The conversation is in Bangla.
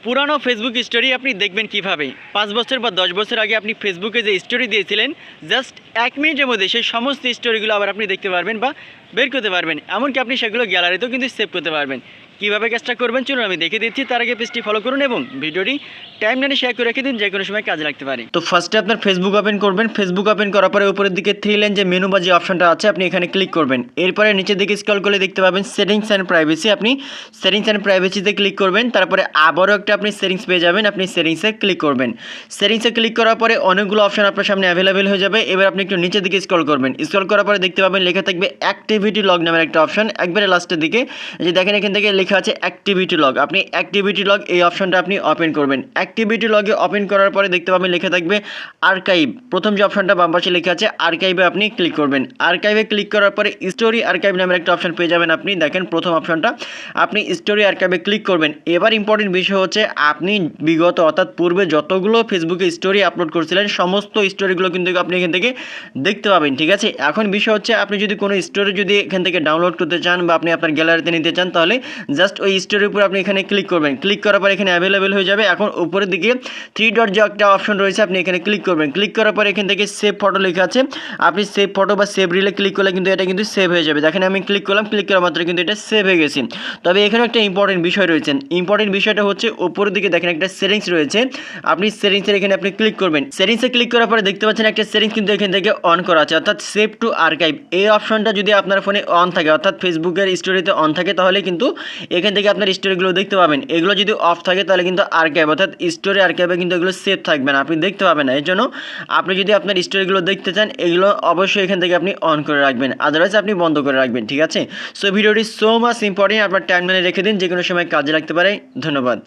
পুরানো ফেসবুক স্টোরি আপনি দেখবেন কিভাবে 5 বছর বা 10 বছর আগে আপনি ফেসবুকে যে স্টোরি দিয়েছিলেন জাস্ট 1 মিনিটের মধ্যে সেই সমস্ত স্টোরিগুলো আবার আপনি দেখতে পারবেন বা বের করতে পারবেন। এমনকি আপনি সেগুলো গ্যালারিতেও কিন্তু সেভ করতে পারবেন। কীভাবে কাজটা করবেন চলুন আমি দেখে দিচ্ছি। তার আগে পেজটি ফলো করুন এবং ভিডিওটি টাইমলাইনে শেয়ার করে রেখে দিন, যে কোনো সময় কাজে লাগতে পারে। তো ফার্স্টে আপনার ফেসবুক ওপেন করবেন। ফেসবুক ওপেন করার পরে উপরের দিকে 3 লাইন যে মেনু বা যে অপশনটা আছে আপনি এখানে ক্লিক করবেন। এরপরে নিচের দিকে স্ক্রল করলে দেখতে পাবেন সেটিংস অ্যান্ড প্রাইভেসি। আপনি সেটিংস অ্যান্ড প্রাইভেসিতে ক্লিক করবেন। তারপরে আবারও একটা আপনি সেটিংস পেয়ে যাবেন, আপনি সেটিংসে ক্লিক করবেন। সেটিংসে ক্লিক করার পরে অনেকগুলো অপশন আপনার সামনে অ্যাভেলেবেল হয়ে যাবে। এবার আপনি একটু নিচের দিকে স্ক্রল করবেন। স্ক্রল করার পরে দেখতে পাবেন লেখা থাকবে অ্যাক্টিভিটি লগ নামের একটা অপশন একবারে লাস্টের দিকে। যে দেখেন এখান থেকে লেখা আছে অ্যাক্টিভিটি লগ। আপনি অ্যাক্টিভিটি লগ এই অপশনটা আপনি ওপেন করবেন। অ্যাক্টিভিটি লগে ওপেন করার পরে দেখতে পাবেন লেখা থাকবে আর্কাইভ। প্রথম যে অপশনটা বাম পাশে লেখা আছে আর্কাইভে আপনি ক্লিক করবেন। আর্কাইভে ক্লিক করার পরে স্টোরি আর্কাইভ নামের একটা অপশন পেয়ে যাবেন। আপনি দেখেন প্রথম অপশনটা, আপনি স্টোরি আর্কাইভে ক্লিক করবেন। এবার ইম্পর্টেন্ট বিষয় হচ্ছে আপনি বিগত অর্থাৎ পূর্বে যতগুলো ফেসবুকে স্টোরি আপলোড করছিলেন সমস্ত স্টোরিগুলো কিন্তু আপনি এখান থেকে দেখতে পাবেন। ঠিক আছে, এখন বিষয় হচ্ছে আপনি যদি কোনো স্টোরি যদি এখান থেকে ডাউনলোড করতে চান বা আপনি আপনার গ্যালারিতে নিতে চান তাহলে জাস্ট ওই স্টোরির উপর আপনি এখানে ক্লিক করবেন। ক্লিক করার পর এখানে অ্যাভেলেবেল হয়ে যাবে। এখন উপরের দিকে 3 ডট যে একটা অপশন রয়েছে আপনি এখানে ক্লিক করবেন। ক্লিক করার পর এখান থেকে সেভ ফটো লেখা আছে, আপনি সেভ ফটো বা সেভ রিলে ক্লিক করলে কিন্তু এটা কিন্তু সেভ হয়ে যাবে। দেখেন আমি ক্লিক করলাম, ক্লিক করা মাত্র কিন্তু এটা সেভ হয়ে গেছে। তবে এখানে একটা ইম্পর্টেন্ট বিষয় রয়েছে। ইম্পর্টেন্ট বিষয়টা হচ্ছে উপরের দিকে দেখেন একটা সেটিংস রয়েছে, আপনি সেটিংসের এখানে আপনি ক্লিক করবেন। সেটিংসে ক্লিক করার পরে দেখতে পাচ্ছেন একটা সেটিংস কিন্তু এখান থেকে অন করা আছে, অর্থাৎ সেভ টু আর্কাইভ। এই অপশনটা যদি আপনার ফোনে অন থাকে অর্থাৎ ফেসবুকের স্টোরিতে অন থাকে তাহলে কিন্তু এখান থেকে আপনার স্টোরিগুলো দেখতে পাবেন। এগুলো যদি অফ থাকে তাহলে কিন্তু আর্কাইভ অর্থাৎ স্টোরি আর্কাইভে কিন্তু এগুলো সেভ থাকবে না, আপনি দেখতে পাবেন না। এর জন্য আপনি যদি আপনার স্টোরিগুলো দেখতে চান এগুলো অবশ্যই এখান থেকে আপনি অন করে রাখবেন, আদারওয়াইজ আপনি বন্ধ করে রাখবেন। ঠিক আছে, সো ভিডিওটি সো মাচ ইম্পর্টেন্ট, আপনার টাইমলাইনে রেখে দিন, যে কোনো সময় কাজে লাগতে পারে। ধন্যবাদ।